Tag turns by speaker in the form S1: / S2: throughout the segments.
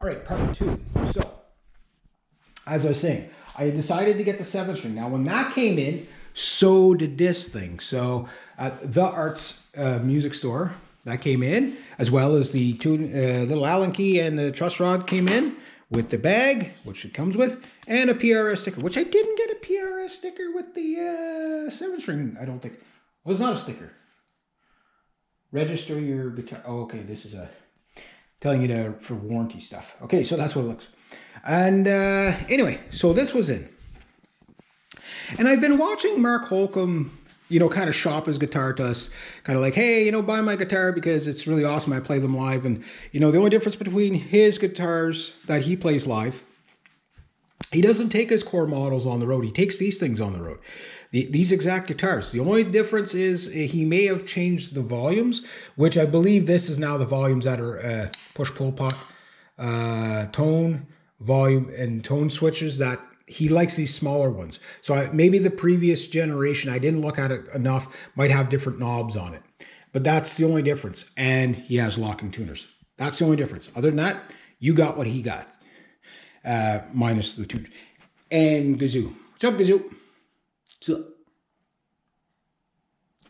S1: All right, part 2. So, as I was saying, I decided to get the 7-string. Now, when that came in, so did this thing. So, at the Arts Music Store, that came in, as well as the little Allen key and the truss rod came in with the bag, which it comes with, and a PRS sticker, which I didn't get a PRS sticker with the 7-string, I don't think. Well, it's not a sticker. Register your guitar. Oh, okay, this is telling you to for warranty stuff. Okay, so that's what it looks. And anyway, so this was in. And I've been watching Mark Holcomb, you know, kind of shop his guitar to us, kind of like, hey, you know, buy my guitar because it's really awesome. I play them live. And, you know, the only difference between his guitars that he plays live, he doesn't take his core models on the road. He takes these things on the road. These exact guitars. The only difference is he may have changed the volumes, which I believe this is now the volumes that are push-pull pot, tone, volume, and tone switches that he likes these smaller ones. So maybe the previous generation, I didn't look at it enough, might have different knobs on it. But that's the only difference. And he has locking tuners. That's the only difference. Other than that, you got what he got. Minus the tuner. And Gazoo. What's up, Gazoo? What's up?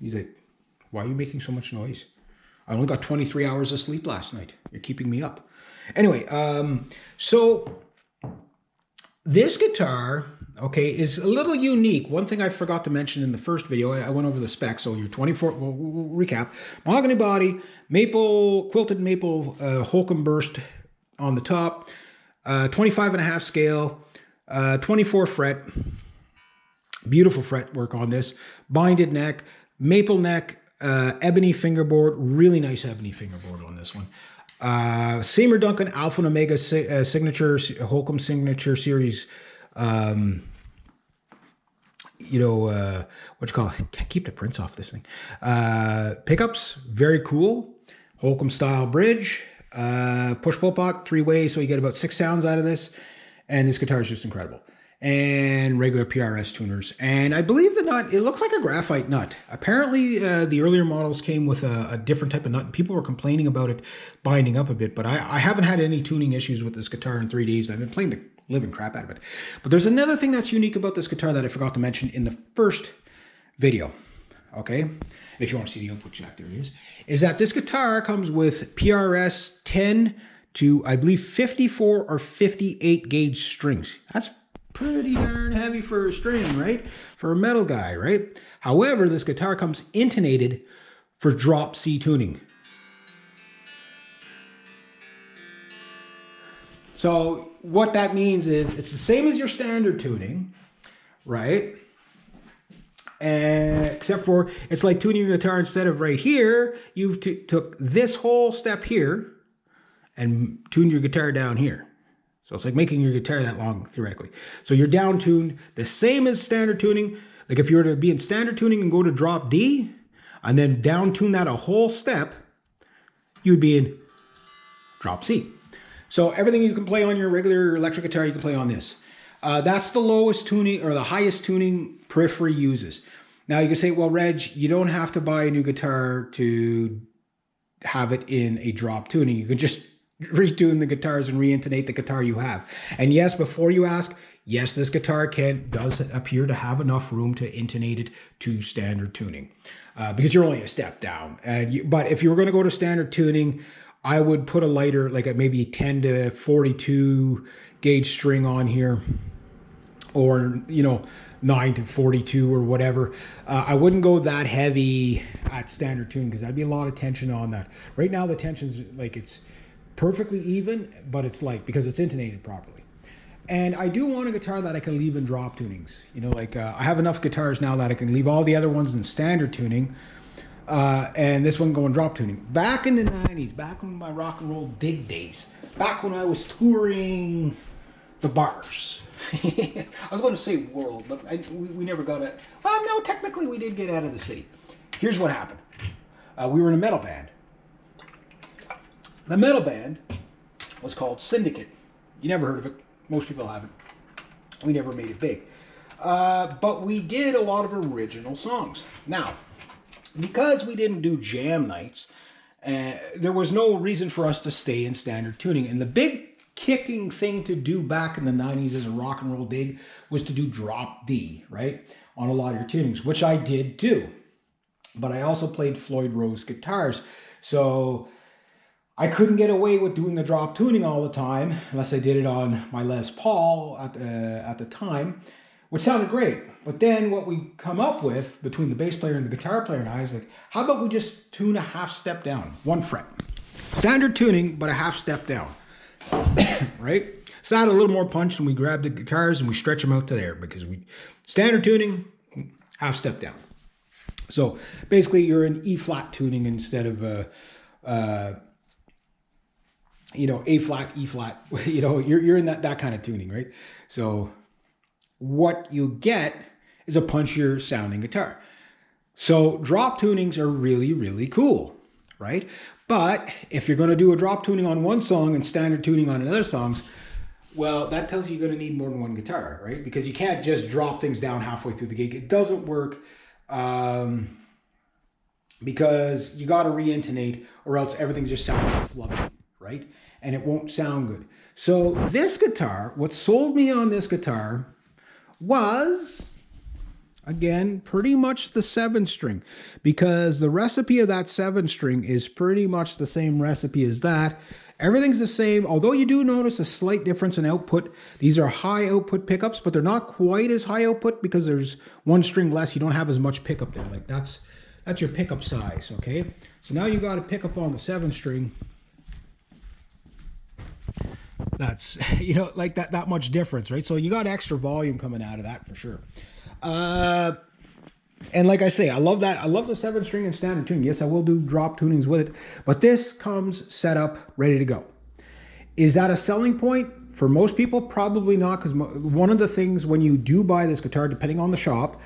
S1: He's like, why are you making so much noise? I only got 23 hours of sleep last night. You're keeping me up. Anyway, so this guitar, okay, is a little unique. One thing I forgot to mention in the first video, I went over the specs. So your 24, we'll recap. Mahogany body, maple, quilted maple Holcomb burst on the top, 25.5 scale, 24 fret, beautiful fret work on this, binded neck, maple neck, ebony fingerboard, really nice ebony fingerboard on this one. Seymour Duncan Alpha and Omega signature, Holcomb signature series, you know, what you call it? Can't keep the prints off this thing. Pickups, very cool. Holcomb style bridge, push-pull pot, 3-way, so you get about 6 sounds out of this. And this guitar is just incredible. And regular PRS tuners. And I believe the nut, it looks like a graphite nut. Apparently, the earlier models came with a different type of nut. And people were complaining about it binding up a bit. But I haven't had any tuning issues with this guitar in 3 days. I've been playing the living crap out of it. But there's another thing that's unique about this guitar that I forgot to mention in the first video. Okay? If you want to see the output jack, there it is that this guitar comes with PRS 10 to, I believe, 54 or 58 gauge strings. That's pretty darn heavy for a string, right? For a metal guy, right? However, this guitar comes intonated for drop C tuning. So what that means is it's the same as your standard tuning, right? And except for it's like tuning your guitar instead of right here, you took this whole step here and tuned your guitar down here. So it's like making your guitar that long, theoretically. So you're down tuned the same as standard tuning. Like if you were to be in standard tuning and go to drop D, and then down tune that a whole step, you'd be in drop C. So everything you can play on your regular electric guitar, you can play on this. That's the lowest tuning, or the highest tuning periphery uses. Now you can say, well, Reg, you don't have to buy a new guitar to have it in a drop tuning. You can just retune the guitars and re-intonate the guitar you have. And yes, before you ask, yes, this guitar does appear to have enough room to intonate it to standard tuning, because you're only a step down. But if you were going to go to standard tuning, I would put a lighter, like a maybe 10 to 42 gauge string on here, or, you know, 9 to 42 or whatever. I wouldn't go that heavy at standard tuning because that'd be a lot of tension on that. Right now, the tension's like it's perfectly even, but it's like, because it's intonated properly. And I do want a guitar that I can leave in drop tunings. You know, like I have enough guitars now that I can leave all the other ones in standard tuning, and this one going drop tuning. Back in the 90s, back in my rock and roll dig days, back when I was touring the bars. I was going to say world, but we never got it. Well, no, technically we did get out of the city. Here's what happened. We were in a metal band. The metal band was called Syndicate. You never heard of it. Most people haven't. We never made it big. But we did a lot of original songs. Now, because we didn't do jam nights, there was no reason for us to stay in standard tuning. And the big kicking thing to do back in the 90s as a rock and roll dig was to do drop D, right? On a lot of your tunings, which I did do. But I also played Floyd Rose guitars. So I couldn't get away with doing the drop tuning all the time unless I did it on my Les Paul at the time, which sounded great. But then what we come up with between the bass player and the guitar player and I is like, how about we just tune a half step down, 1 fret. Standard tuning, but a half step down, right? So add a little more punch and we grab the guitars and we stretch them out to there because standard tuning, half step down. So basically you're in E flat tuning instead of A flat, E flat, you're in that kind of tuning, right? So what you get is a punchier sounding guitar. So drop tunings are really, really cool, right? But if you're going to do a drop tuning on one song and standard tuning on another songs, well, that tells you you're going to need more than one guitar, right? Because you can't just drop things down halfway through the gig. It doesn't work because you got to re-intonate or else everything just sounds fluffy, right? And it won't sound good. So this guitar, what sold me on this guitar was, again, pretty much the 7-string, because the recipe of that 7-string is pretty much the same recipe as that. Everything's the same, although you do notice a slight difference in output. These are high output pickups, but they're not quite as high output because there's 1 string less. You don't have as much pickup there. Like that's your pickup size, okay? So now you got a pickup on the 7-string. That's, like that much difference, right? So you got extra volume coming out of that for sure. And like I say, I love that. I love the 7-string and standard tuning. Yes, I will do drop tunings with it, but this comes set up, ready to go. Is that a selling point? For most people, probably not, because one of the things when you do buy this guitar, depending on the shop,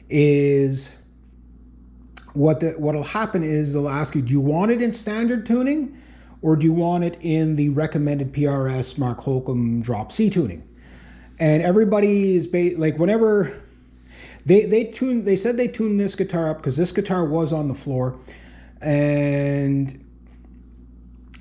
S1: is what'll happen is they'll ask you, do you want it in standard tuning or do you want it in the recommended PRS Mark Holcomb drop C tuning? And everybody is like, whenever they said they tuned this guitar up because this guitar was on the floor, and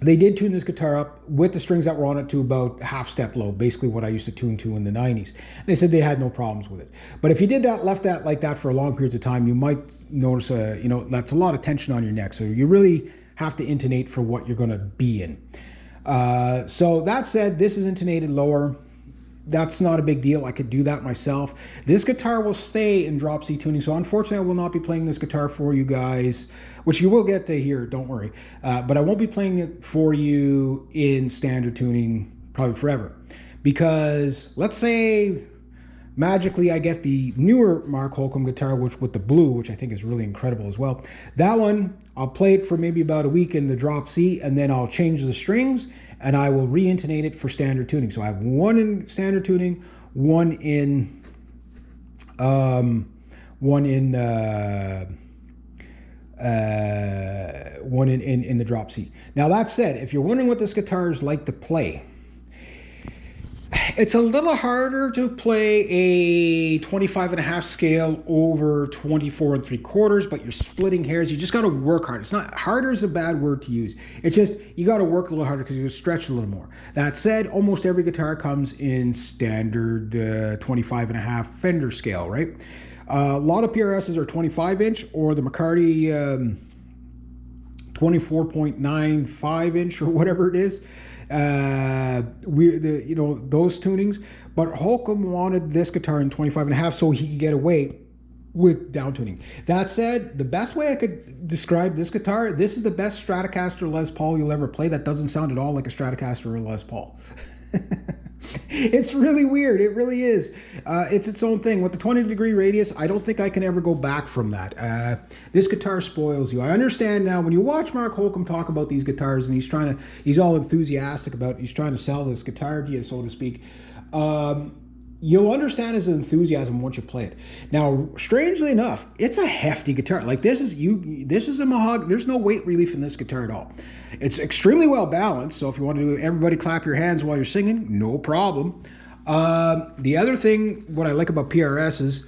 S1: they did tune this guitar up with the strings that were on it to about half step low, basically what I used to tune to in the 90s. And they said they had no problems with it. But if you did that, left that like that for long periods of time, you might notice that's a lot of tension on your neck. So you really have to intonate for what you're going to be in. So that said, this is intonated lower. That's not a big deal. I could do that myself. This guitar will stay in drop C tuning. So unfortunately, I will not be playing this guitar for you guys, which you will get to hear, don't worry. But I won't be playing it for you in standard tuning probably forever. Because let's say magically I get the newer Mark Holcomb guitar, which with the blue, which I think is really incredible as well. That one, I'll play it for maybe about a week in the drop C, and then I'll change the strings and I will re-intonate it for standard tuning. So I have one in standard tuning, one in the drop C. Now that said, if you're wondering what this guitar is like to play, it's a little harder to play a 25.5 scale over 24 3/4, but you're splitting hairs. You just got to work hard. It's not harder is a bad word to use. It's just you got to work a little harder because you stretch a little more. That said, almost every guitar comes in standard 25.5 Fender scale, right? A lot of PRSs are 25-inch or the McCarty 24.95 inch or whatever it is. Those tunings, but Holcomb wanted this guitar in 25.5 so he could get away with down tuning. That said, the best way I could describe this guitar, this is the best Stratocaster Les Paul you'll ever play that doesn't sound at all like a Stratocaster or Les Paul. It's really weird. It really is. It's its own thing. With the 20-degree radius, I don't think I can ever go back from that. This guitar spoils you. I understand now when you watch Mark Holcomb talk about these guitars and he's all enthusiastic about, he's trying to sell this guitar to you, so to speak. You'll understand his enthusiasm once you play it. Now, strangely enough, it's a hefty guitar. Like this is a mahogany. There's no weight relief in this guitar at all. It's extremely well balanced. So if you want to do everybody clap your hands while you're singing, no problem. The other thing, what I like about PRS is,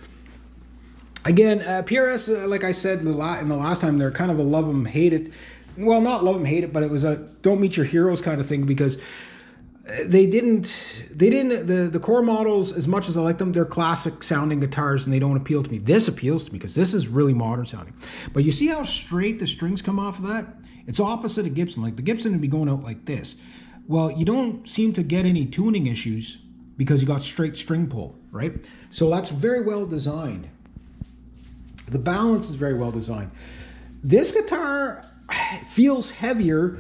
S1: again, PRS, like I said in the last time, they're kind of a love them, hate it. Well, not love them, hate it, but it was a don't meet your heroes kind of thing because the core models, as much as I like them, they're classic sounding guitars and they don't appeal to me. This appeals to me because this is really modern sounding. But you see how straight the strings come off of that? It's opposite of Gibson. Like the Gibson would be going out like this. Well, you don't seem to get any tuning issues because you got straight string pull, right? So that's very well designed. The balance is very well designed. This guitar feels heavier.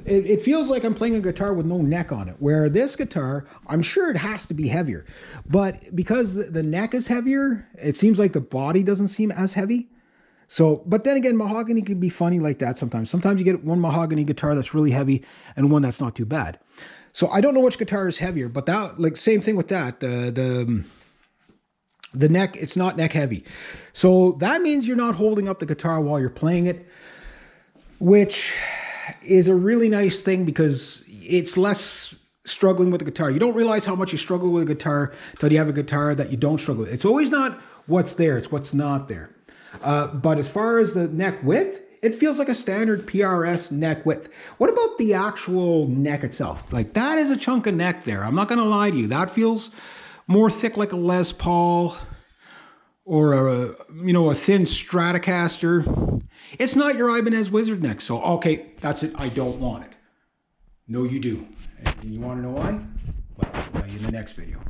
S1: It feels like I'm playing a guitar with no neck on it, where this guitar, I'm sure it has to be heavier. But because the neck is heavier, it seems like the body doesn't seem as heavy. So, but then again, mahogany can be funny like that sometimes. Sometimes you get one mahogany guitar that's really heavy and one that's not too bad. So I don't know which guitar is heavier, but that, like, same thing with that. The neck, it's not neck heavy. So that means you're not holding up the guitar while you're playing it, which is a really nice thing because it's less struggling with the guitar. You don't realize how much you struggle with a guitar until you have a guitar that you don't struggle with. It's always not what's there, it's what's not there. But as far as the neck width, it feels like a standard PRS neck width. What about the actual neck itself? Like, that is a chunk of neck there. I'm not going to lie to you. That feels more thick like a Les Paul or a thin Stratocaster. It's not your Ibanez Wizard neck. So, okay, that's it. I don't want it. No, you do. And you want to know why? Well, I'll tell you in the next video.